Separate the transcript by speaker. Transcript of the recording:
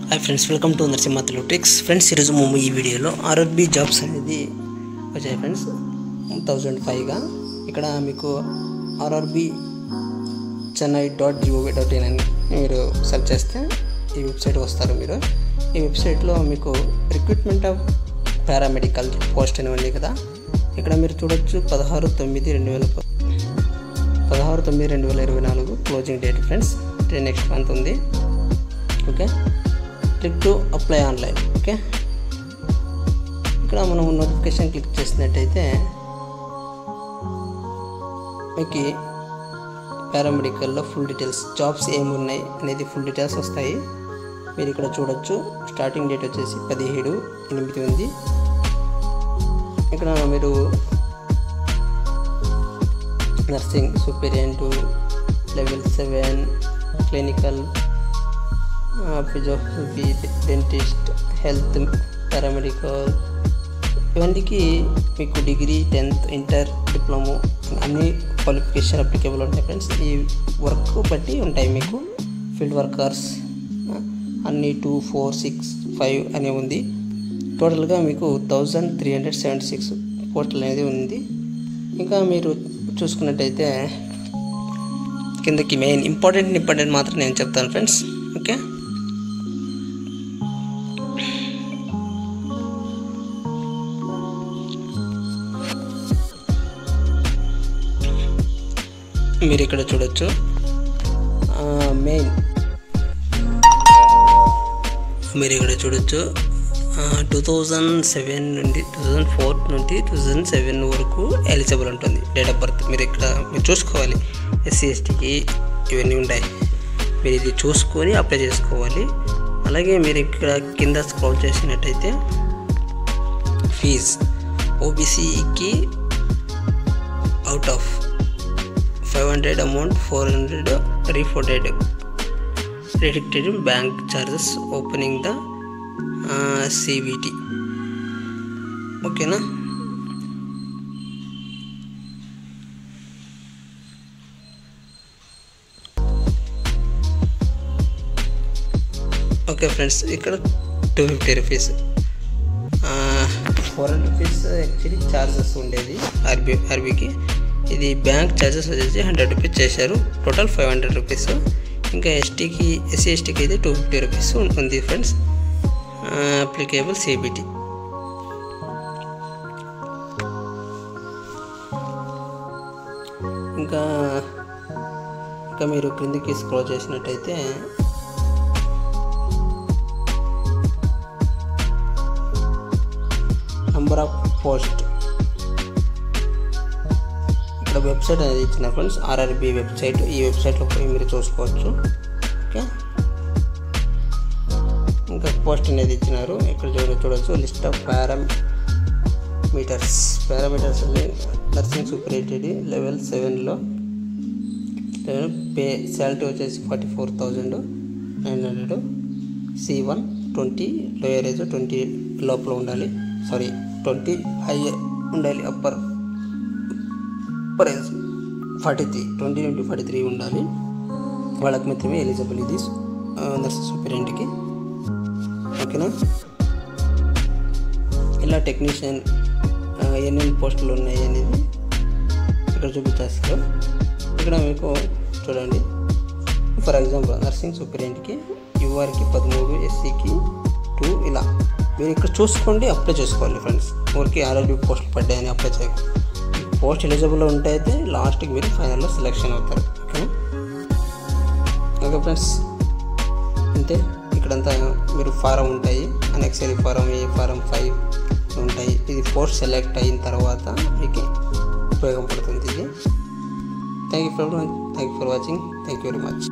Speaker 1: Hi friends, welcome to Narasimha Telugu tricks. Friends, ఈరోజు మేము ఈ వీడియోలో ఆర్ఆర్బీ జాబ్స్ అనేది వచ్చాయి ఫ్రెండ్స్. 1005గా ఇక్కడ మీకు ఆర్ఆర్బీ chennai.gov.in అని మీరు సెర్చ్ చేస్తే ఈ వెబ్సైట్ వస్తారు. మీరు ఈ వెబ్సైట్లో మీకు రిక్రూట్మెంట్ ఆఫ్ పారామెడికల్ పోస్ట్ అని ఉంది కదా. ఇక్కడ మీరు చూడొచ్చు 16/9/2024 closing date friends. Next month ఉంది. Okay, click to apply online. Okay, ఇక్కడ మనం నోటిఫికేషన్ క్లిక్ చేసినట్టయితే మీకు పారామెడికల్లో ఫుల్ డీటెయిల్స్, జాబ్స్ ఏమున్నాయి అనేది ఫుల్ డీటెయిల్స్ వస్తాయి. మీరు ఇక్కడ చూడొచ్చు. స్టార్టింగ్ డేట్ వచ్చేసి 17/8 ఉంది. ఇక్కడ మీరు nursing superintendent level 7, clinical physiotherapy, dentist, health paramedical, ఇవన్నీకి మీకు డిగ్రీ, 10th, ఇంటర్, డిప్లొమా అన్ని క్వాలిఫికేషన్ అప్లికేబుల్ ఉంటాయి ఫ్రెండ్స్. ఈ వర్క్ బట్టి ఉంటాయి. మీకు ఫీల్డ్ వర్కర్స్ అన్నీ 2, 4, 6, 5 అనే ఉంది. టోటల్గా మీకు 1376 పోస్టులు అనేది ఉంది. ఇంకా మీరు చూసుకున్నట్టయితే కిందకి మెయిన్ ఇంపార్టెంట్ మాత్రం నేను చెప్తాను ఫ్రెండ్స్. ఓకే, మీరు ఇక్కడ చూడొచ్చు. మీరు ఇక్కడ చూడొచ్చు 2007 నుండి 2004 నుండి 2007 వరకు ఎలిజిబుల్ ఉంటుంది డేట్ ఆఫ్ బర్త్. మీరు చూసుకోవాలి. SC STకి ఇవన్నీ ఉంటాయి. మీరు ఇది చూసుకొని అప్లై చేసుకోవాలి. అలాగే మీరు ఇక్కడ కింద స్క్రోల్ చేసినట్టయితే ఫీజ్ OBCకి out of 500 amount, 400 refunded, deducted bank charges, opening the CVT. ఓకేనా. ఓకే ఫ్రెండ్స్, ఇక్కడ 250 రూపీస్, 400 రూపీస్ యాక్చువల్లీ ఛార్జెస్ ఉండేది ఆర్బీకి. ఇది బ్యాంక్ ఛార్జెస్ వచ్చేసి 100 రూపీస్ చేశారు. Total 500 rupees. ఇంకా SC STకి అయితే 250 రూపీస్ ఉంది ఫ్రెండ్స్. Applicable CBT. ఇంకా మీరు క్రిందికి స్క్రోల్ చేసినట్టయితే నంబర్ ఆఫ్ పోస్ట్, ఇక్కడ వెబ్సైట్ అనేది ఇచ్చిన ఫ్రెండ్స్, ఆర్ఆర్బీ వెబ్సైట్. ఈ వెబ్సైట్లో పోయి మీరు చూసుకోవచ్చు. ఓకే, ఇంకా పోస్ట్ అనేది ఇచ్చినారు. ఇక్కడ చూడవచ్చు లిస్ట్ ఆఫ్ పారామీటర్స్ అని. నర్సింగ్ సూపరింటెండెంట్ లెవెల్ 7లో పే శాలరీ వచ్చేసి 44,900. C1 20, లోయర్ ఏజ్ 20 లోపల ఉండాలి. 20 హై ఉండాలి. అప్పర్ ఏజ్ 43, 20 నుండి 43 ఉండాలి. వాళ్ళకి మాత్రమే ఎలిజిబుల్ ఇది నర్సింగ్ సూపరింటెండెంట్కి. ఓకేనా. ఇలా టెక్నీషియన్ ఎన్ని పోస్టులు ఉన్నాయి అనేది ఇక్కడ చూపించేస్తారు. ఇక్కడ మీకు చూడండి. ఫర్ ఎగ్జాంపుల్ నర్సింగ్ సూపరింటెండెంట్కి URకి 13, SCకి 2, ఇలా మీరు ఇక్కడ చూసుకోండి. అప్లై చేసుకోవాలి ఫ్రెండ్స్. ఊరికి ఆర్ఆర్బీ పోస్టులు పడ్డాయని అప్లై చేయకూడదు. పోస్ట్ ఎలిజిబుల్ ఉంటే అయితే లాస్ట్కి మీరు ఫైనల్లో సెలెక్షన్ అవుతారు. ఓకేనా. ఓకే ఫ్రెండ్స్, అంతే. ఇక్కడంతా మీరు ఫారం ఉంటాయి. అనెక్సరీ ఫారం, ఫారం 5 ఉంటాయి. ఇది పోస్ట్ సెలెక్ట్ అయిన తర్వాత మీకు ఉపయోగపడుతుంది ఇది. Thank you for watching. Thank you very much.